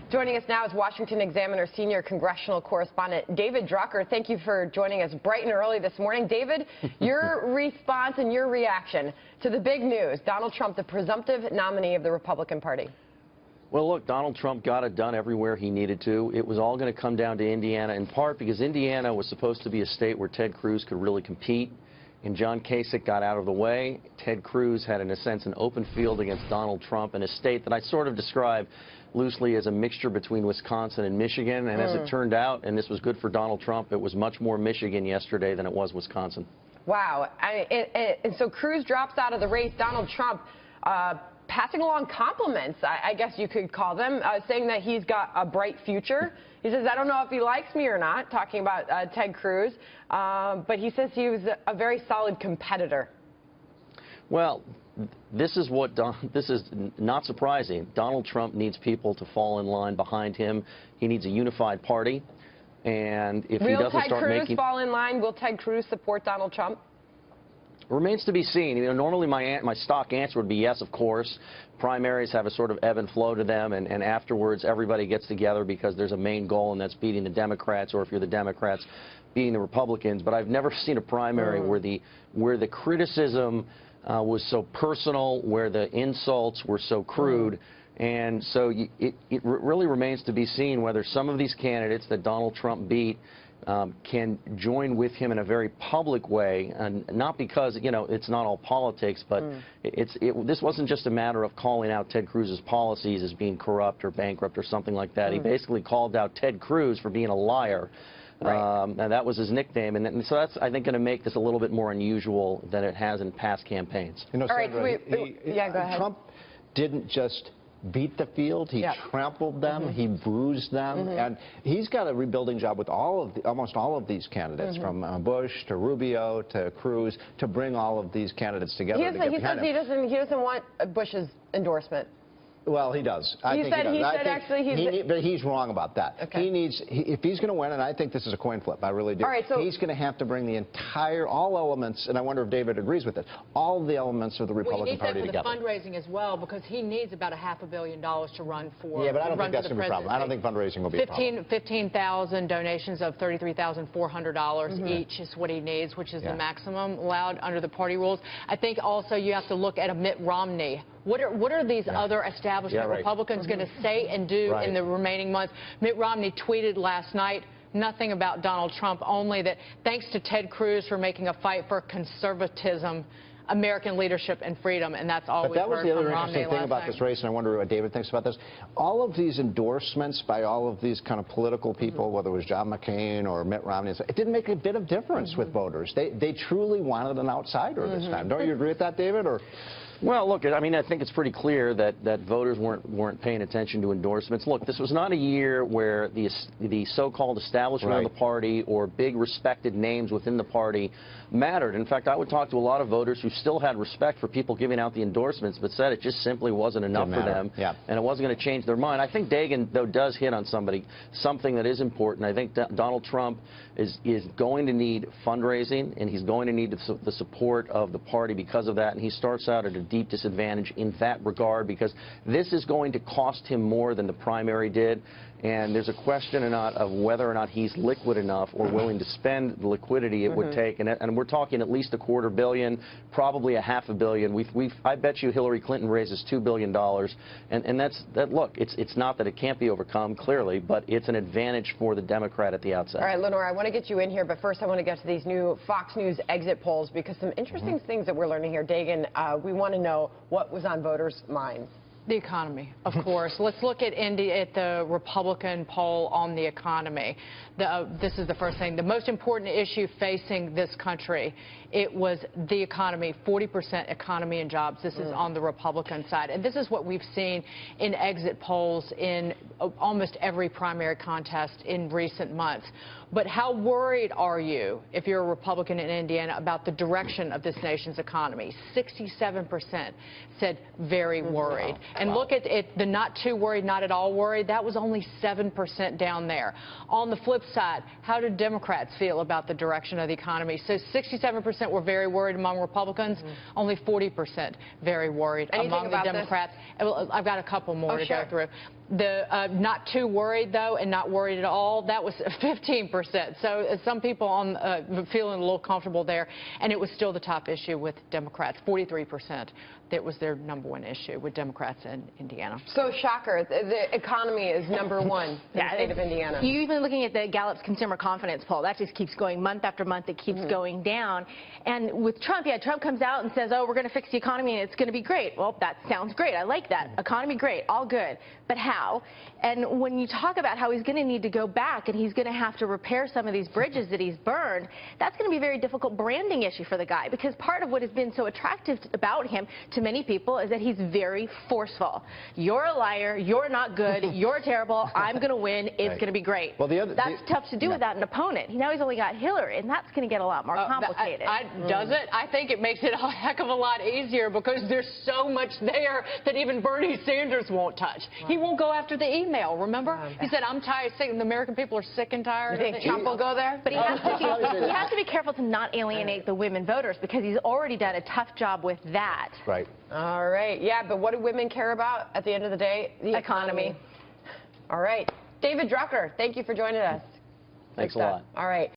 Joining us now is Washington Examiner senior congressional correspondent David Drucker. Thank you for joining us bright and early this morning. David, your response and your reaction to the big news, Donald Trump, the presumptive nominee of the Republican Party. Well, look, Donald Trump got it done everywhere he needed to. It was all going to come down to Indiana, in part because Indiana was supposed to be a state where Ted Cruz could really compete, and John Kasich got out of the way. Ted Cruz had, in a sense, an open field against Donald Trump in a state that I sort of describe loosely as a mixture between Wisconsin and Michigan, and as it turned out, and this was good for Donald Trump, it was much more Michigan yesterday than it was Wisconsin. Wow. And so Cruz drops out of the race. Donald Trump passing along compliments, I guess you could call them, saying that he's got a bright future. He says, I don't know if he likes me or not, talking about Ted Cruz, but he says he was a very solid competitor. Well, this is not surprising. Donald Trump needs people to fall in line behind him. He needs a unified party. And if he doesn't start making... Will Ted Cruz fall in line? Will Ted Cruz support Donald Trump? Remains to be seen. You know, normally my stock answer would be yes, of course. Primaries have a sort of ebb and flow to them, and afterwards everybody gets together because there's a main goal, and that's beating the Democrats, or if you're the Democrats, beating the Republicans. But I've never seen a primary where the criticism was so personal, where the insults were so crude. And so it really remains to be seen whether some of these candidates that Donald Trump beat can join with him in a very public way, and not because, you know, it's not all politics, but this wasn't just a matter of calling out Ted Cruz's policies as being corrupt or bankrupt or something like that. He basically called out Ted Cruz for being a liar. And that was his nickname, and so that's, I think, going to make this a little bit more unusual than it has in past campaigns. You know, Sandra, yeah, go ahead. Trump didn't just beat the field, he trampled them, he bruised them, and he's got a rebuilding job with almost all of these candidates, from Bush to Rubio to Cruz, to bring all of these candidates together. He says he doesn't want Bush's endorsement. Well, he does. I think he does. But he's wrong about that. Okay. If he's going to win, and I think this is a coin flip, I really do. All right, so he's going to have to bring the all elements, and I wonder if David agrees with it, all the elements of the Republican Party together. Well, he needs that for the fundraising as well, because he needs about $500 million to run for. Yeah, but I don't think that's going to be a problem. I don't think fundraising will be a problem. 15,000 donations of $33,400 each is what he needs, which is the maximum allowed under the party rules. I think also you have to look at a Mitt Romney. What are these other establishment Republicans going to say and do in the remaining months? Mitt Romney tweeted last night nothing about Donald Trump, only that thanks to Ted Cruz for making a fight for conservatism, American leadership and freedom, and that's all we've heard from Romney. But that was the other interesting thing about this race, and I wonder what David thinks about this. All of these endorsements by all of these kind of political people, whether it was John McCain or Mitt Romney, it didn't make a bit of difference with voters. They truly wanted an outsider this time. Don't you agree with that, David? Or? Well, look, I mean, I think it's pretty clear that voters weren't paying attention to endorsements. Look, this was not a year where the so-called establishment of the party or big respected names within the party mattered. In fact, I would talk to a lot of voters who still had respect for people giving out the endorsements, but said it just simply wasn't enough for them, and it wasn't going to change their mind. I think Dagan, though, does hit on something that is important. I think Donald Trump is going to need fundraising, and he's going to need the support of the party because of that, and he starts out at a deep disadvantage in that regard, because this is going to cost him more than the primary did, and there's a question of whether or not he's liquid enough or willing to spend the liquidity it would take, and we're talking at least $250 million, probably $500 million. I bet you Hillary Clinton raises $2 billion, and look, it's not that it can't be overcome, clearly, but it's an advantage for the Democrat at the outset. All right, Lenore, I want to get you in here, but first I want to get to these new Fox News exit polls, because some interesting things that we're learning here. Dagan, we want to know what was on voters' minds. The economy, of course. Let's look at the Republican poll on the economy. This is the first thing. The most important issue facing this country, it was the economy, 40% economy and jobs. This is on the Republican side. And this is what we've seen in exit polls in almost every primary contest in recent months. But how worried are you, if you're a Republican in Indiana, about the direction of this nation's economy? 67% said very worried. And look at the not too worried, not at all worried. That was only 7% down there. On the flip side, how do Democrats feel about the direction of the economy? So 67% were very worried among Republicans, only 40% very worried among the Democrats. I've got a couple more to go through. Not too worried, though, and not worried at all, that was 15%. So some people feeling a little comfortable there. And it was still the top issue with Democrats, 43%. That was their #1 issue with Democrats in Indiana. So, shocker, the economy is #1 in the state of Indiana. You even looking at the Gallup's consumer confidence poll, that just keeps going month after month. It keeps going down. And with Trump, Trump comes out and says, oh, we're going to fix the economy and it's going to be great. Well, that sounds great. I like that. Economy, great. All good. But how? And when you talk about how he's going to need to go back and he's going to have to repair some of these bridges that he's burned, that's going to be a very difficult branding issue for the guy, because part of what has been so attractive about him to many people is that he's very forceful. You're a liar. You're not good. You're terrible. I'm going to win. It's going to be great. Well, that's tough to do without an opponent. Now he's only got Hillary, and that's going to get a lot more complicated. Does it? I think it makes it a heck of a lot easier, because there's so much there that even Bernie Sanders won't touch. He won't go after the email, remember? He said, I'm tired, sick, the American people are sick and tired. You think Trump will go there? But he has to be careful to not alienate the women voters, because he's already done a tough job with that. Right. All right. Yeah, but what do women care about at the end of the day? The economy. All right. David Drucker, thank you for joining us. Thanks a lot. All right.